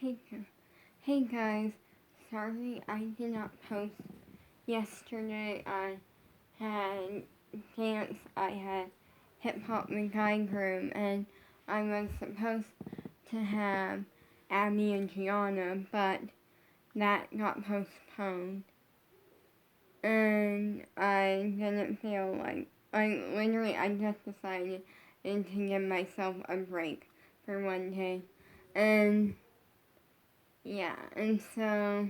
Hey, hey guys, sorry I did not post yesterday. I had dance, I had hip hop with Guy Groom, and I was supposed to have Abby and Gianna, but that got postponed. And I didn't feel I just decided to give myself a break for one day. And yeah, and so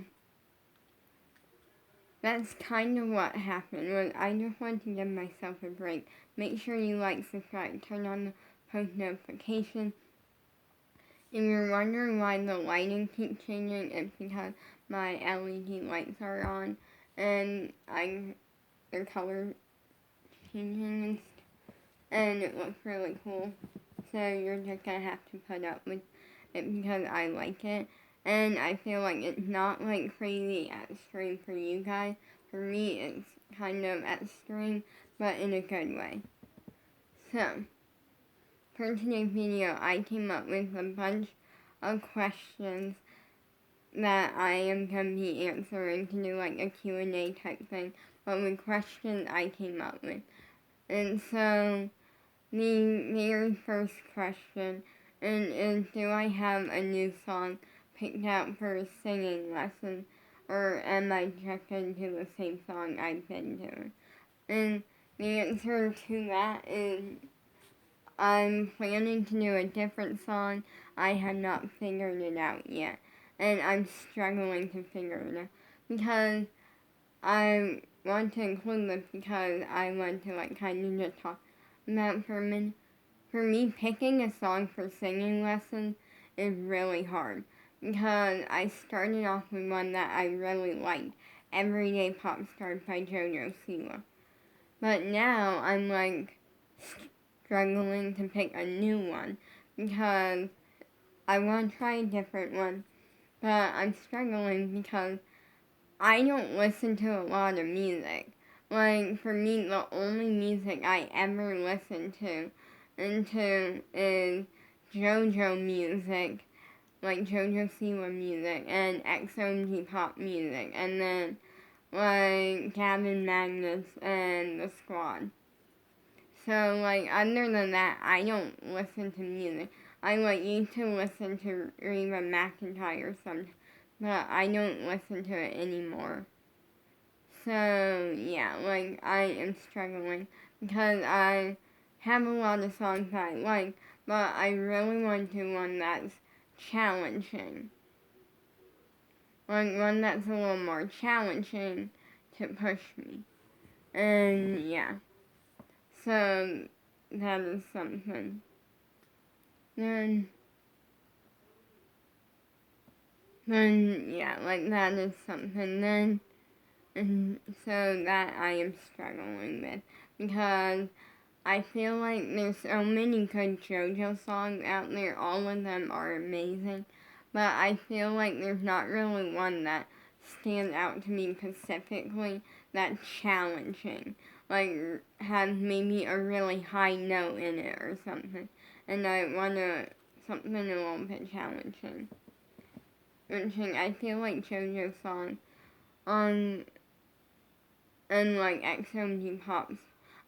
that's kind of what happened. Was I just wanted to give myself a break. Make sure you like, subscribe, turn on the post notification. If you're wondering why the lighting keeps changing, it's because my LED lights are on and their color changing and it looks really cool. So you're just gonna have to put up with it because I like it. And I feel like it's not like crazy extreme for you guys. For me, it's kind of extreme, but in a good way. So, for today's video, I came up with a bunch of questions that I am going to be answering to do like a Q&A type thing, but with questions I came up with. And so, the very first question is, do I have a new song picked out for a singing lesson, or am I just going to do the same song I've been doing? And the answer to that is, I'm planning to do a different song. I have not figured it out yet, and I'm struggling to figure it out, because I want to include this because I want to like kind of just talk about for a minute. For me, picking a song for singing lessons is really hard because I started off with one that I really liked, Everyday Pop Stars by JoJo Siwa. But now I'm like struggling to pick a new one because I want to try a different one, but I'm struggling because I don't listen to a lot of music. Like, for me, the only music I ever listen to is JoJo music, like JoJo Siwa music, and XOMG pop music, and then, like, Gavin Magnus and The Squad. So, like, other than that, I don't listen to music. I, like, used to listen to Reba McEntire sometimes, but I don't listen to it anymore. So, yeah, like, I am struggling because I have a lot of songs that I like, but I really want to do one that's challenging. Like, one that's a little more challenging to push me. And, yeah. So, that is something. Then, yeah, like, that is something. Then, and so that I am struggling with, because I feel like there's so many good JoJo songs out there. All of them are amazing. But I feel like there's not really one that stands out to me specifically that's challenging. Like, has maybe a really high note in it or something. And I want something a little bit challenging. I feel like JoJo songs and like XOMG Pops,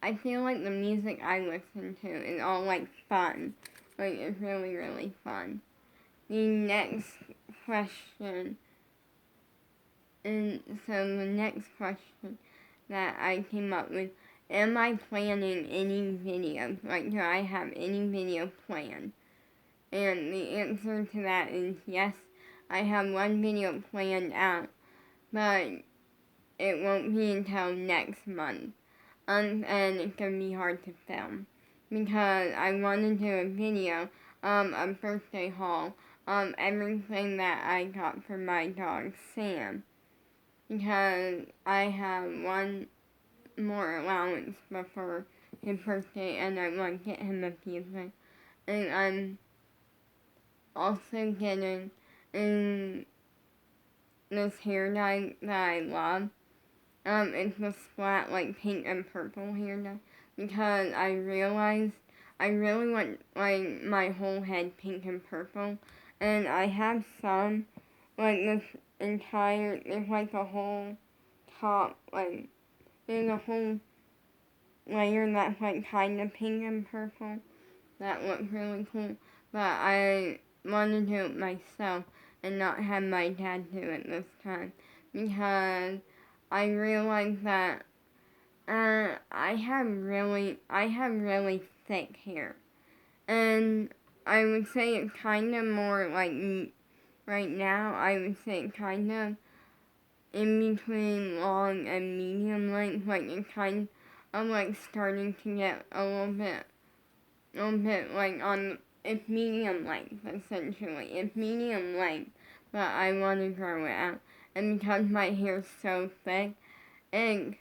I feel like the music I listen to is all like fun. Like, it's really, really fun. The next question, and so the next question that I came up with, am I planning any videos? Like, do I have any video planned? And the answer to that is yes, I have one video planned out, but it won't be until next month. And it's gonna be hard to film because I want to do a video, a birthday haul, everything that I got for my dog Sam, because I have one more allowance before his birthday and I want to get him a few things. And I'm also getting this hair dye that I love. It's a splat like pink and purple hair dye, because I realized I really want like my whole head pink and purple, and I have some, like there's like a whole top, like, there's a whole layer that's like kind of pink and purple. That looks really cool, but I want to do it myself and not have my dad do it this time because I realized that I have really thick hair, and I would say it's kind of more like right now. I would say it's kind of in between long and medium length, like it's kind of like starting to get a little bit like on, it's medium length essentially. It's medium length, but I want to grow it out. And because my hair's so thick, and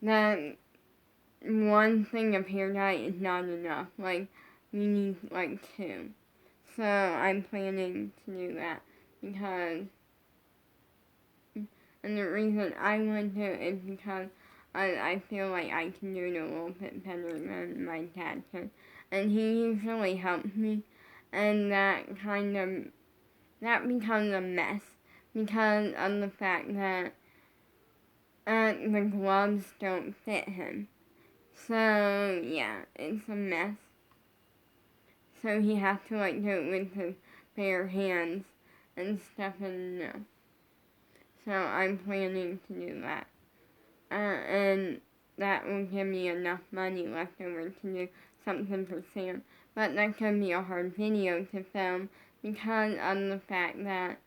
that one thing of hair dye is not enough. Like, you need like two. So I'm planning to do that because, and the reason I want to is because I feel like I can do it a little bit better than my dad can. And he usually helps me, and that becomes a mess because of the fact that the gloves don't fit him. So, yeah, it's a mess. So he has to like do it with his bare hands and stuff, and no. So I'm planning to do that. And that will give me enough money left over to do something for Sam. But that's going to be a hard video to film because of the fact that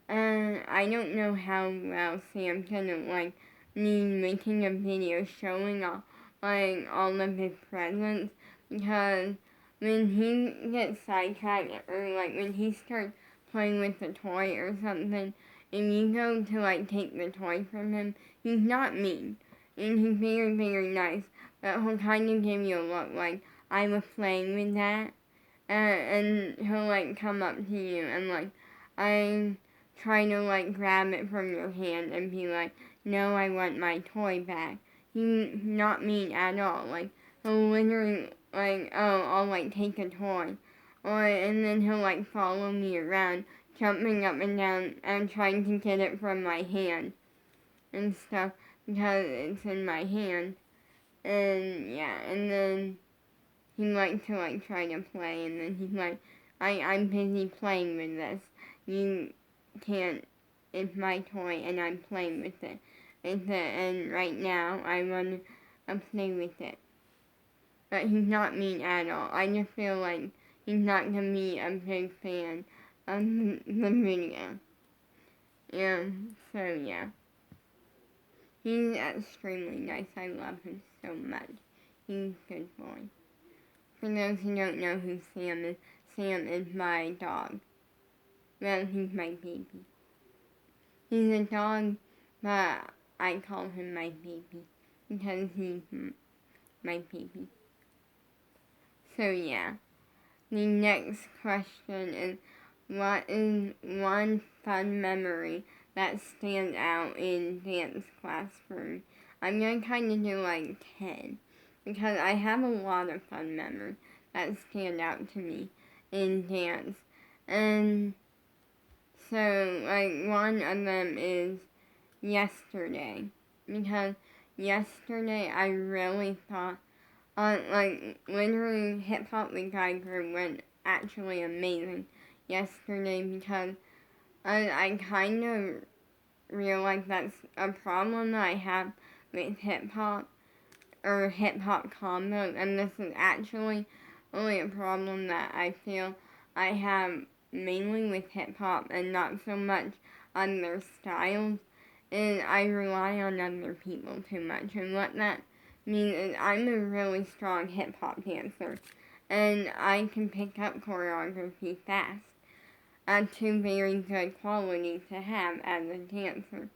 I don't know how well Sam's gonna like me making a video showing off like all of his presents, because when he gets sidetracked or like when he starts playing with a toy or something, if you go to like take the toy from him, he's not mean and he's very, very nice, but he'll kind of give you a look like, I was playing with that, and he'll like come up to you and like, I'm trying to like grab it from your hand and be like, no, I want my toy back. He's not mean at all. Like, he'll literally like, oh, I'll like take a toy. And then he'll like follow me around, jumping up and down and trying to get it from my hand and stuff because it's in my hand. And yeah, and then he likes to like try to play, and then he's like, I'm busy playing with this. You can't, it's my toy and I'm playing with it. And right now I want to play with it. But he's not mean at all. I just feel like he's not going to be a big fan of the video. Yeah, so yeah. He's extremely nice. I love him so much. He's a good boy. For those who don't know who Sam is my dog. Well, he's my baby. He's a dog, but I call him my baby because he's my baby. So yeah, the next question is, what is one fun memory that stands out in dance class for me? I'm going to kind of do like 10 because I have a lot of fun memories that stand out to me in dance. And so, like, one of them is yesterday. Because yesterday I really thought, like, literally Hip Hop with Guy Group went actually amazing yesterday because I kind of realized that's a problem that I have with hip hop or hip hop combos, and this is actually only a problem that I feel I have mainly with hip hop and not so much on their styles, is I rely on other people too much. And what that means is I'm a really strong hip hop dancer and I can pick up choreography fast. Two very good qualities to have as a dancer.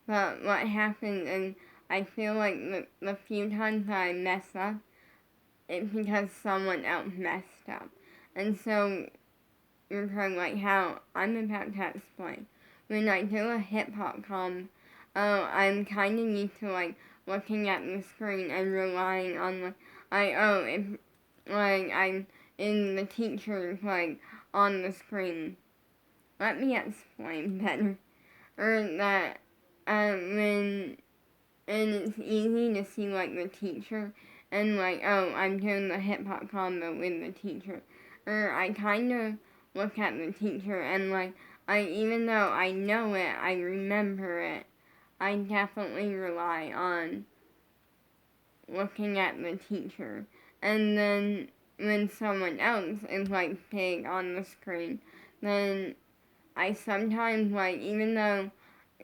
But what happens is I feel like the few times that I mess up, it's because someone else messed up. And so you're probably like how I'm about to explain. When I do a hip hop I'm kind of used to like looking at the screen and relying on if like I'm in the teacher's like on the screen. Let me explain better. Or that when, and it's easy to see like the teacher and like, oh, I'm doing the hip hop combo with the teacher. Or I kind of look at the teacher and like, even though I know it, I remember it, I definitely rely on looking at the teacher. And then when someone else is like big on the screen, then I sometimes like, even though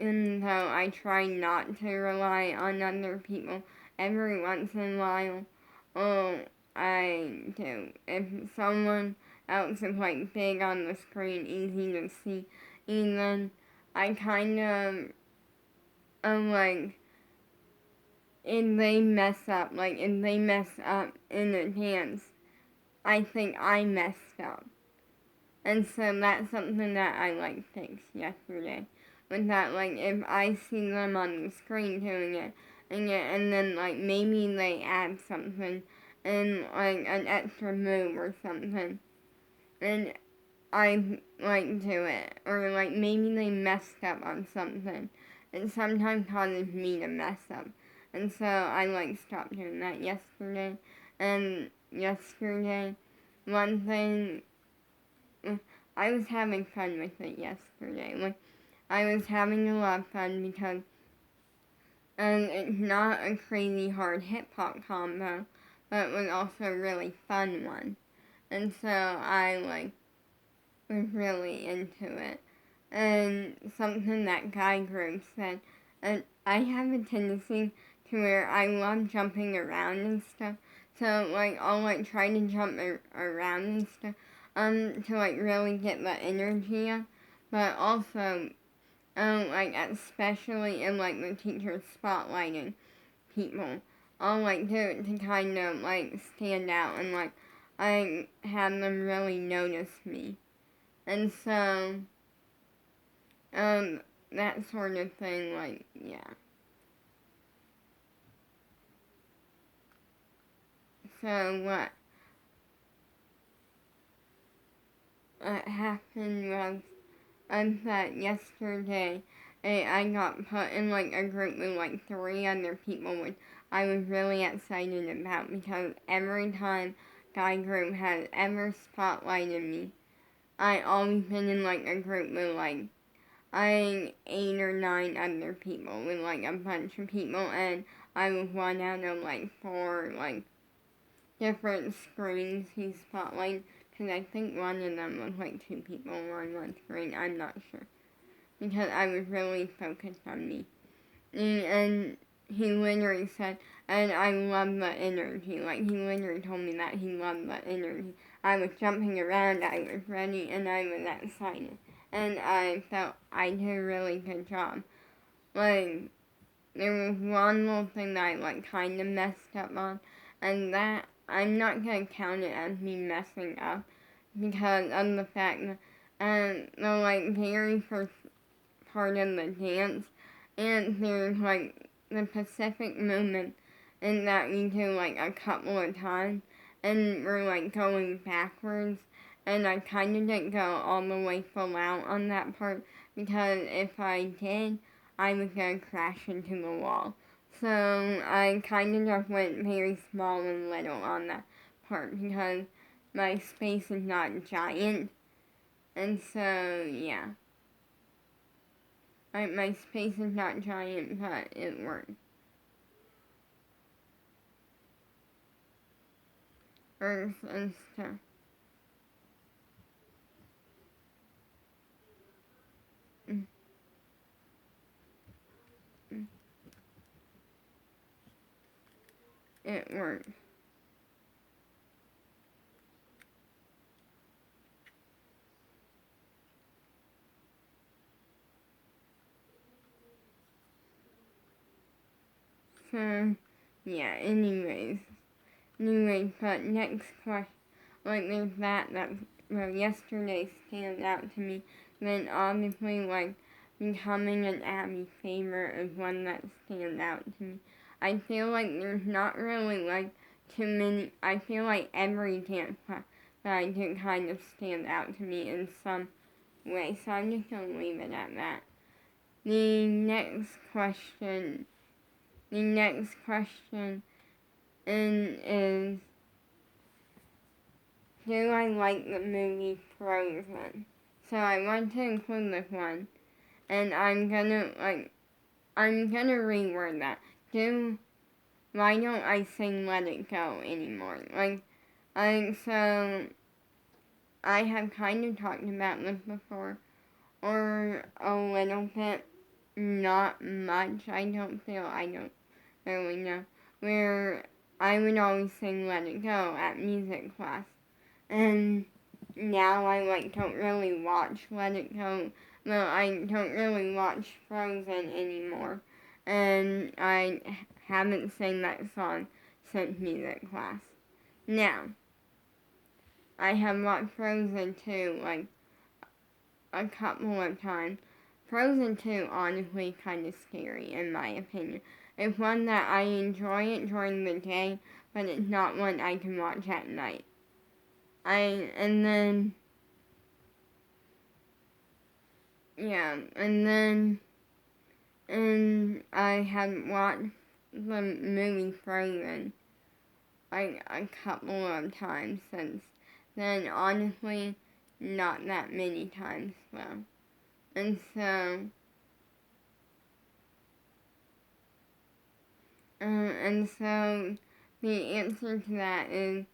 I try not to rely on other people, every once in a while, oh, I do. If someone else is like big on the screen, easy to see, then I kind of like, if they mess up in a dance, I think I messed up. And so that's something that I like fixed yesterday. With that, like, if I see them on the screen doing it, and then like maybe they add something and like an extra move or something, and I like do it, or like maybe they messed up on something. It sometimes causes me to mess up, and so I like stopped doing that yesterday. And yesterday, one thing, I was having fun with it yesterday. Like, I was having a lot of fun because it's not a crazy hard hip hop combo, but it was also a really fun one. And so I like was really into it. And something that guy group said, and I have a tendency to where I love jumping around and stuff. So like I'll like try to jump around and stuff, to like really get the energy up. But also, like especially in like the teacher spotlighting people, I'll like do it to kind of like stand out and like I have them really notice me. And so, that sort of thing, like, yeah. So what happened was that yesterday I got put in like a group with like 3 other people, which I was really excited about because every time Guy Group has ever spotlighted me, I always been in like a group with like 8 or 9 other people, with like a bunch of people, and I was one out of like 4 like different screens he spotlighted, because I think one of them was like 2 people on one screen, I'm not sure, because I was really focused on me. And he literally said, and I love the energy, like he literally told me that he loved the energy. I was jumping around, I was ready, and I was excited. And I felt I did a really good job. Like, there was one little thing that I like kind of messed up on, and that I'm not gonna count it as me messing up because of the fact that the like very first part of the dance, and there's like the Pacific movement, and that we do like a couple of times, and we're like going backwards, and I kind of didn't go all the way full out on that part because if I did, I was gonna crash into the wall. So I kind of just went very small and little on that part because my space is not giant, and so yeah. My space is not giant, but it works. Earth and stuff. Mm, mm. It works. So, yeah, anyways, but next question, like there's well, yesterday stands out to me, then obviously, like, becoming an Abby favorite is one that stands out to me. I feel like there's not really, like, too many, I feel like every dance class that did kind of stand out to me in some way. So I'm just going to leave it at that. The next question is, do I like the movie Frozen? So I want to include this one, and I'm gonna reword that. Why don't I sing Let It Go anymore? So I have kind of talked about this before, or a little bit, not much. I don't really know, where I would always sing Let It Go at music class. And now I don't really watch Let It Go. Well, I don't really watch Frozen anymore. And I haven't sang that song since music class. Now, I have watched Frozen 2 a couple of times. Frozen 2 honestly kind of scary in my opinion. It's one that I enjoy it during the day, but it's not one I can watch at night. And I have watched the movie Frozen a couple of times since then. Honestly, not that many times though. And so the answer to that is,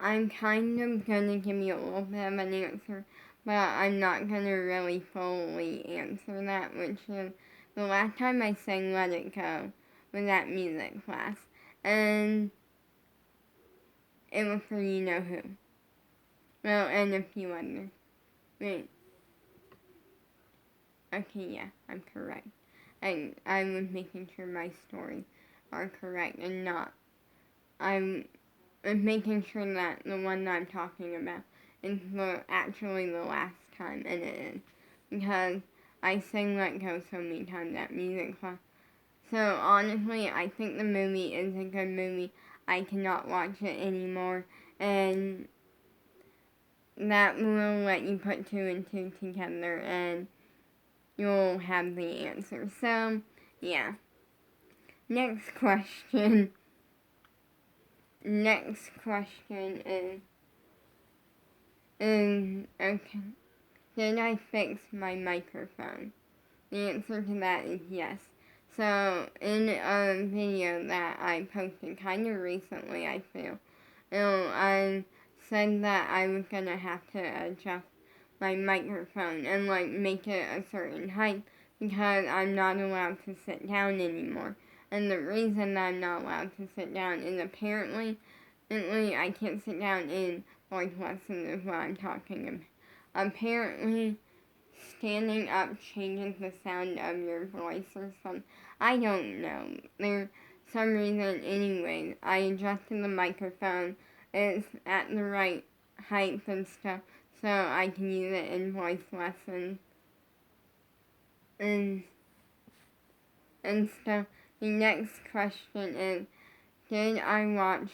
I'm kind of gonna give you a little bit of an answer, but I'm not gonna really fully answer that, which is, the last time I sang Let It Go was at music class, and it was for you know who. Well, and a few others. Wait. Okay, yeah, I'm correct. I was making sure my stories are correct and not. I'm making sure that the one that I'm talking about is actually the last time, and it is. Because I sang Let Go so many times at music class. So honestly, I think the movie is a good movie. I cannot watch it anymore, and that will let you put two and two together, and you'll have the answer. So, yeah. Next question. Next question is okay. Did I fix my microphone? The answer to that is yes. So, in a video that I posted kind of recently, I feel, I said that I was gonna have to adjust my microphone and make it a certain height because I'm not allowed to sit down anymore. And the reason that I'm not allowed to sit down is apparently I can't sit down in voice lessons is what I'm talking about. Apparently, standing up changes the sound of your voice or something. I don't know. There's some reason anyway. I adjusted the microphone. It's at the right height and stuff, so I can use it in voice lessons and stuff. The next question is, did I watch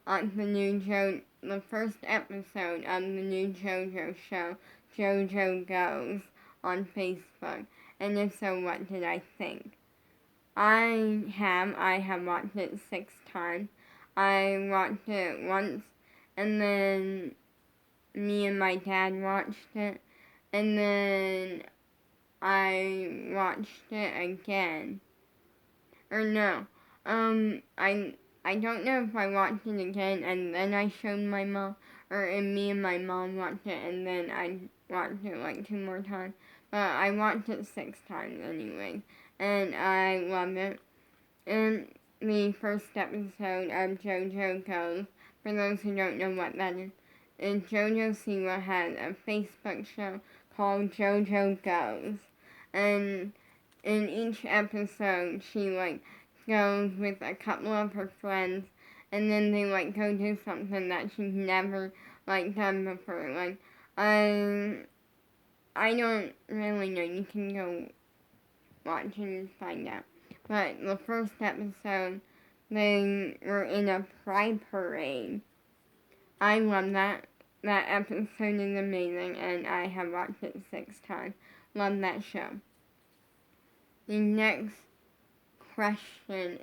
the first episode of the new JoJo show, JoJo Goes, on Facebook? And if so, what did I think? I have watched it 6 times. I watched it once, and then me and my dad watched it, and then I watched it again. Or no, I don't know if I watched it again and then I showed my mom, or if me and my mom watched it and then I watched it 2 more times. But I watched it 6 times anyway, and I love it. And the first episode of JoJo Goes, for those who don't know what that is JoJo Siwa has a Facebook show called JoJo Goes, and in each episode she goes with a couple of her friends, and then they go do something that she's never done before. I don't really know. You can go watch and find out. But the first episode, they were in a pride parade. I love that. that episode is amazing, and I have watched it 6 times. Love that show. The next question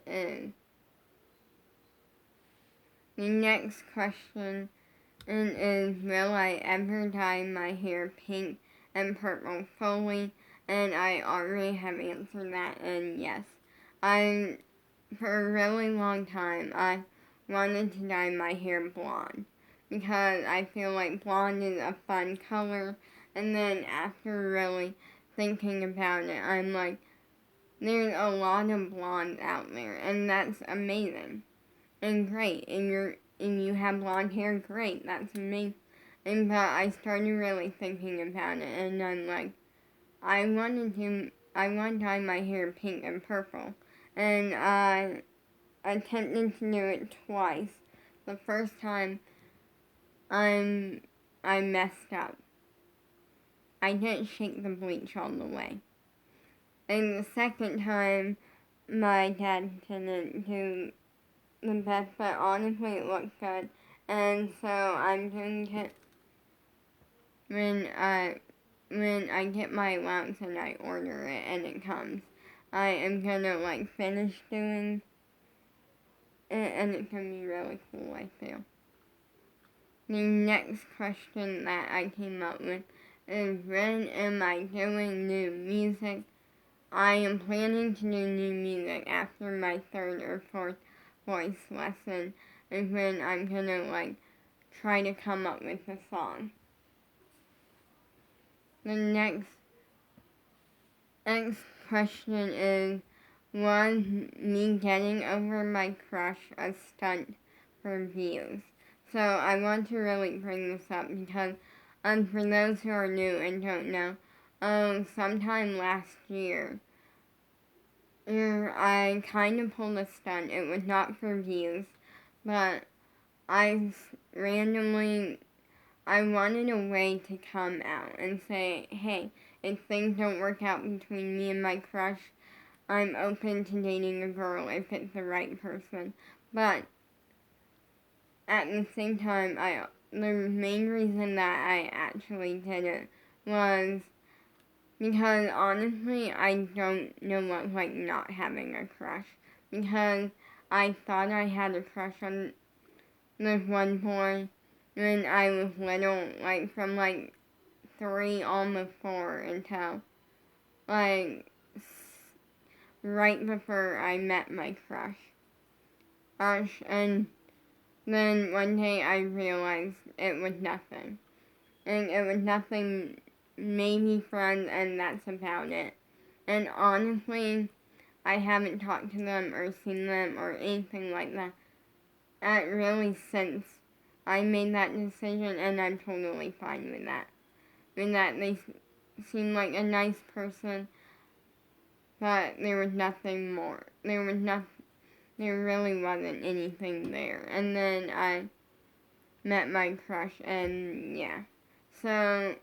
is, will I ever dye my hair pink and purple fully? And I already have answered that, and yes. For a really long time, I wanted to dye my hair blonde because I feel like blonde is a fun color, and then after really thinking about it, I'm like, there's a lot of blondes out there, and that's amazing and great. And you have blonde hair, great, that's amazing. But I started really thinking about it, and I'm like, I want to dye my hair pink and purple, and I attempted to do it twice. The first time, I messed up. I didn't shake the bleach all the way. And the second time, my dad didn't do the best, but honestly it looked good. And so I'm doing it when I get my allowance and I order it and it comes. I am gonna finish doing it, and it's gonna be really cool, I feel. The next question that I came up with is, when am I doing new music? I am planning to do new music after my 3rd or 4th voice lesson, is when I'm gonna try to come up with a song. The next question is, was me getting over my crush a stunt for views? So I want to really bring this up because for those who are new and don't know, sometime last year, I kind of pulled a stunt. It was not for views, but I wanted a way to come out and say, hey, if things don't work out between me and my crush, I'm open to dating a girl if it's the right person. But at the same time, the main reason that I actually did it was because honestly, I don't know what's like not having a crush. Because I thought I had a crush on this one boy when I was little, from 3, almost 4, until right before I met my crush. And then one day I realized it was nothing. And it was nothing, maybe friends, and that's about it. And honestly, I haven't talked to them or seen them or anything like that really since I made that decision, and I'm totally fine with that. With that, they seem like a nice person, but there was nothing more. There really wasn't anything there. And then I met my crush, and yeah. So,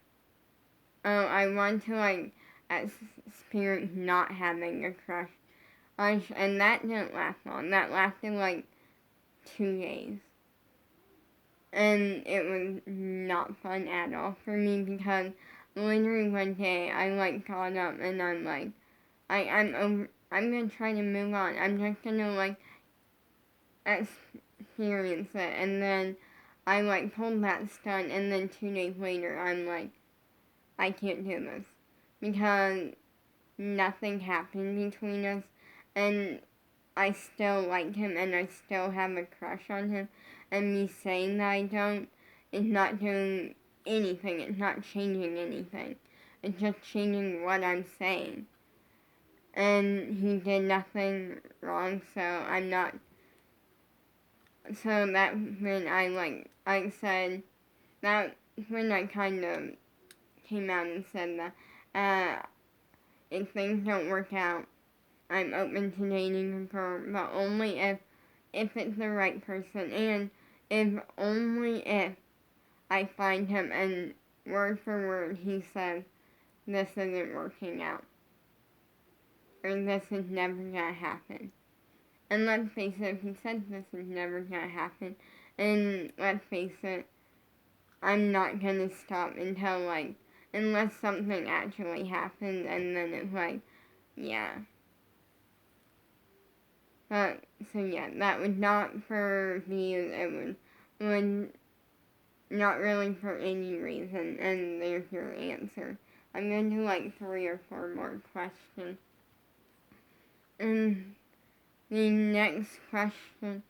I want to experience not having a crush. And that didn't last long. That lasted 2 days. And it was not fun at all for me because literally one day I got up and I'm like, I'm gonna try to move on. I'm just gonna experience it. And then I pulled that stunt, and then 2 days later I'm like, I can't do this because nothing happened between us, and I still like him and I still have a crush on him, and me saying that I don't is not doing anything. It's not changing anything. It's just changing what I'm saying. And he did nothing wrong, so I'm not. So that when I said, that when I kind of came out and said that, if things don't work out, I'm open to dating a girl, but only if it's the right person, and only if I find him and word for word he says, this isn't working out, or this is never gonna happen. And let's face it, if he said this is never gonna happen, and let's face it, I'm not gonna stop until, like, unless something actually happens, and then it's like, yeah. But, so yeah, that was not for views, it would not really for any reason, and there's your answer. I'm gonna do like 3 or 4 more questions. And the next question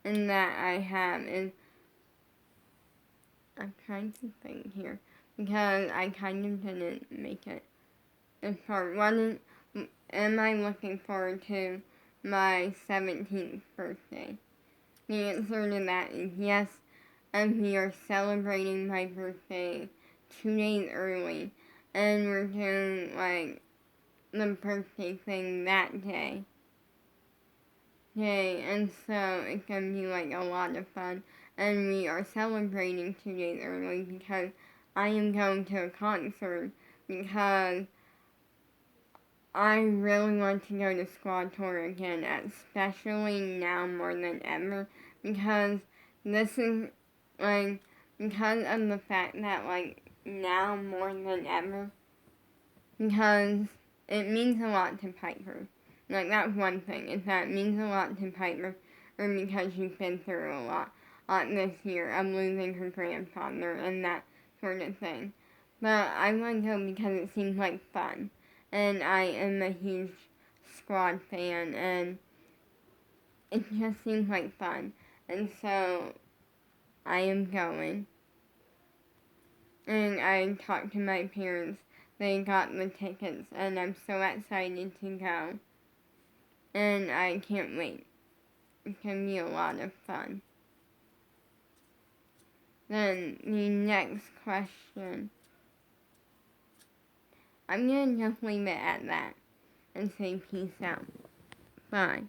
that I have is, I'm trying to think here, because I kind of didn't make it as far. Am I looking forward to my 17th birthday? The answer to that is yes, and we are celebrating my birthday 2 days early, and we're doing, like, the birthday thing that day. And so it's gonna be, like, a lot of fun, and we are celebrating 2 days early because I am going to a concert, because I really want to go to Squad Tour again, especially now more than ever, because this is, like, because of the fact that, like, now more than ever, because it means a lot to Piper. Like, that's one thing, is that it means a lot to Piper, or because she's been through a lot this year of losing her grandfather and that sort of thing. But I want to go because it seems like fun, and I am a huge Squad fan, and it just seems like fun, and so I am going. And I talked to my parents, they got the tickets, and I'm so excited to go. And I can't wait. It's gonna be a lot of fun. Then the next question, I'm gonna just leave it at that and say peace out. Bye.